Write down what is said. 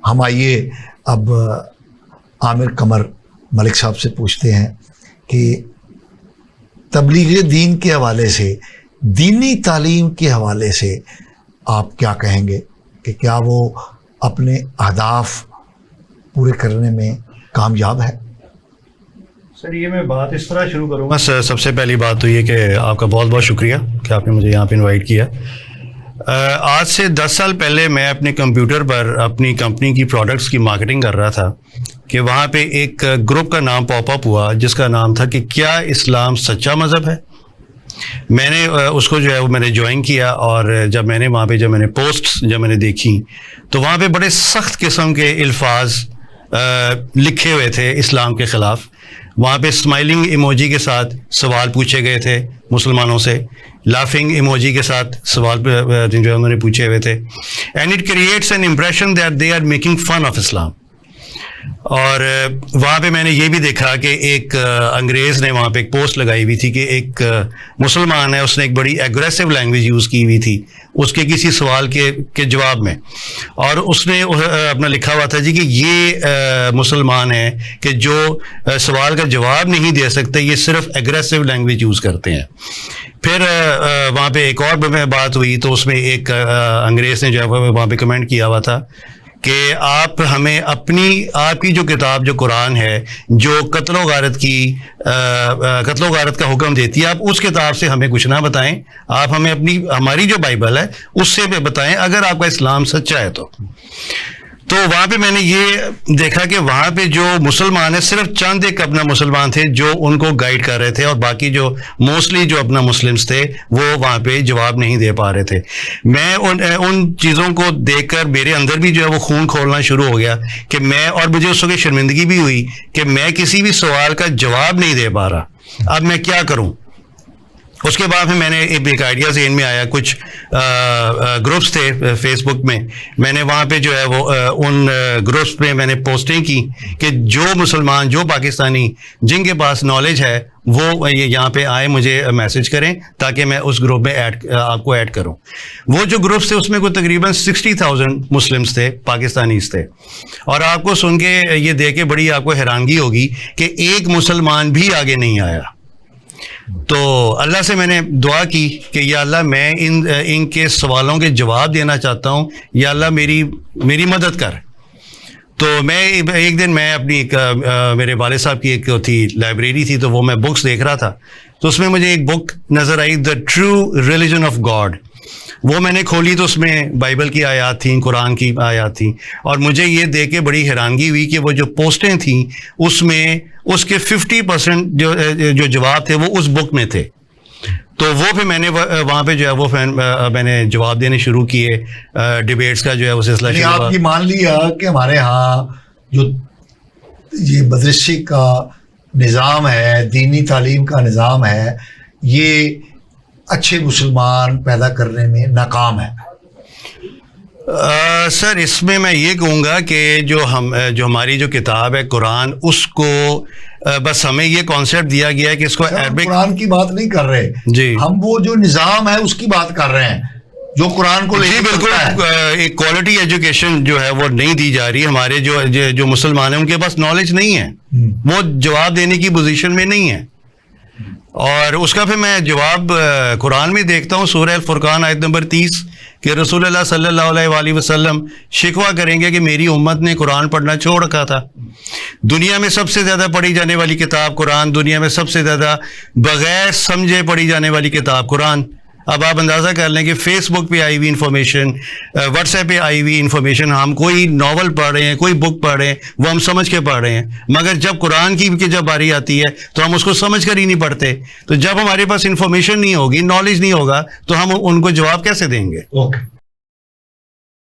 ہم آئیے اب عامر قمر ملک صاحب سے پوچھتے ہیں کہ تبلیغ دین کے حوالے سے، دینی تعلیم کے حوالے سے آپ کیا کہیں گے کہ کیا وہ اپنے اہداف پورے کرنے میں کامیاب ہے؟ سر یہ میں بات اس طرح شروع کروں گا. سب سے پہلی بات تو یہ کہ آپ کا بہت بہت شکریہ کہ آپ نے مجھے یہاں پہ انوائٹ کیا. آج سے 10 سال پہلے میں اپنے کمپیوٹر پر اپنی کمپنی کی پروڈکٹس کی مارکیٹنگ کر رہا تھا کہ وہاں پہ ایک گروپ کا نام پاپ اپ ہوا جس کا نام تھا کہ کیا اسلام سچا مذہب ہے. میں نے اس کو جو ہے وہ میں نے جوائن کیا، اور جب میں نے وہاں پہ میں نے پوسٹ جب میں نے دیکھی تو وہاں پہ بڑے سخت قسم کے الفاظ لکھے ہوئے تھے اسلام کے خلاف. وہاں پہ اسمائلنگ ایموجی کے ساتھ سوال پوچھے گئے تھے مسلمانوں سے، لافنگ ایموجی کے ساتھ سوال جو ہے انہوں نے پوچھے ہوئے تھے. And it creates an impression that they are making fun of Islam. اور وہاں پہ میں نے یہ بھی دیکھا کہ ایک انگریز نے وہاں پہ ایک پوسٹ لگائی ہوئی تھی کہ ایک مسلمان ہے، اس نے ایک بڑی ایگریسو لینگویج یوز کی ہوئی تھی اس کے کسی سوال کے جواب میں، اور اس نے اپنا لکھا ہوا تھا جی کہ یہ مسلمان ہے کہ جو سوال کا جواب نہیں دے سکتے، یہ صرف ایگریسو لینگویج یوز کرتے ہیں. پھر وہاں پہ ایک اور بات ہوئی تو اس میں ایک انگریز نے جو ہے وہاں پہ کمنٹ کیا ہوا تھا کہ آپ ہمیں آپ کی جو کتاب جو قرآن ہے جو قتل و غارت کا حکم دیتی ہے، آپ اس کتاب سے ہمیں کچھ نہ بتائیں، آپ ہمیں ہماری جو بائبل ہے اس سے بتائیں اگر آپ کا اسلام سچا ہے تو وہاں پہ میں نے یہ دیکھا کہ وہاں پہ جو مسلمان ہیں صرف چند ایک اپنا مسلمان تھے جو ان کو گائیڈ کر رہے تھے، اور باقی جو موسٹلی جو اپنا مسلمس تھے وہ وہاں پہ جواب نہیں دے پا رہے تھے. میں ان چیزوں کو دیکھ کر میرے اندر بھی جو ہے وہ خون کھولنا شروع ہو گیا کہ اور مجھے اس وقت شرمندگی بھی ہوئی کہ میں کسی بھی سوال کا جواب نہیں دے پا رہا، اب میں کیا کروں. اس کے بعد پھر میں نے ایک آئیڈیا ذہن میں آیا، کچھ گروپس تھے فیس بک میں نے وہاں پہ جو ہے وہ ان گروپس پہ میں نے پوسٹیں کی کہ جو مسلمان جو پاکستانی جن کے پاس نالج ہے وہ یہاں پہ آئے، مجھے میسج کریں تاکہ میں اس گروپ میں آپ کو ایڈ کروں. وہ جو گروپس تھے اس میں کوئی تقریباً 60,000 مسلمس تھے، پاکستانیز تھے، اور آپ کو سن کے یہ دیکھ کے بڑی آپ کو حیرانگی ہوگی کہ ایک مسلمان بھی آگے نہیں آیا. تو اللہ سے میں نے دعا کی کہ یا اللہ میں ان کے سوالوں کے جواب دینا چاہتا ہوں، یا اللہ میری مدد کر. تو میں ایک دن میں اپنی میرے والد صاحب کی ایک تھی لائبریری تھی، تو وہ میں بکس دیکھ رہا تھا تو اس میں مجھے ایک بک نظر آئی، the true religion of God. وہ میں نے کھولی تو اس میں بائبل کی آیات تھیں، قرآن کی آیات تھیں، اور مجھے یہ دیکھ کے بڑی حیرانگی ہوئی کہ وہ جو پوسٹیں تھیں اس میں اس کے 50% جو جواب تھے وہ اس بک میں تھے. تو وہ پھر میں نے وہاں پہ جو ہے وہ میں نے جواب دینے شروع کیے، ڈیبیٹس کا جو ہے وہ سلسلہ شروع ہوا. آپ یہ مان لیا کہ ہمارے ہاں جو یہ مدرسے کا نظام ہے، دینی تعلیم کا نظام ہے، یہ اچھے مسلمان پیدا کرنے میں ناکام ہے؟ سر اس میں یہ کہوں گا کہ جو ہماری جو کتاب ہے قرآن، اس کو بس ہمیں یہ کانسیپٹ دیا گیا ہے کہ اس کو عربک، قرآن کی بات نہیں کر رہے جی، ہم وہ جو نظام ہے اس کی بات کر رہے ہیں جو قرآن کو جی بالکل. ایک کوالٹی ایجوکیشن جو ہے وہ نہیں دی جا رہی. ہمارے جو مسلمان ہیں ان کے پاس نالج نہیں ہے، وہ جواب دینے کی پوزیشن میں نہیں ہے. اور اس کا پھر میں جواب قرآن میں دیکھتا ہوں، سورہ الفرقان آیت نمبر 30 کہ رسول اللہ صلی اللہ علیہ وآلہ وسلم شکوہ کریں گے کہ میری امت نے قرآن پڑھنا چھوڑ رکھا تھا. دنیا میں سب سے زیادہ پڑھی جانے والی کتاب قرآن، دنیا میں سب سے زیادہ بغیر سمجھے پڑھی جانے والی کتاب قرآن. اب آپ اندازہ کر لیں کہ فیس بک پہ آئی ہوئی انفارمیشن، واٹس ایپ پہ آئی ہوئی انفارمیشن، ہم کوئی ناول پڑھ رہے ہیں، کوئی بک پڑھ رہے ہیں، وہ ہم سمجھ کے پڑھ رہے ہیں، مگر جب قرآن کی جب باری آتی ہے تو ہم اس کو سمجھ کر ہی نہیں پڑھتے. تو جب ہمارے پاس انفارمیشن نہیں ہوگی، نالج نہیں ہوگا، تو ہم ان کو جواب کیسے دیں گے؟ اوکے.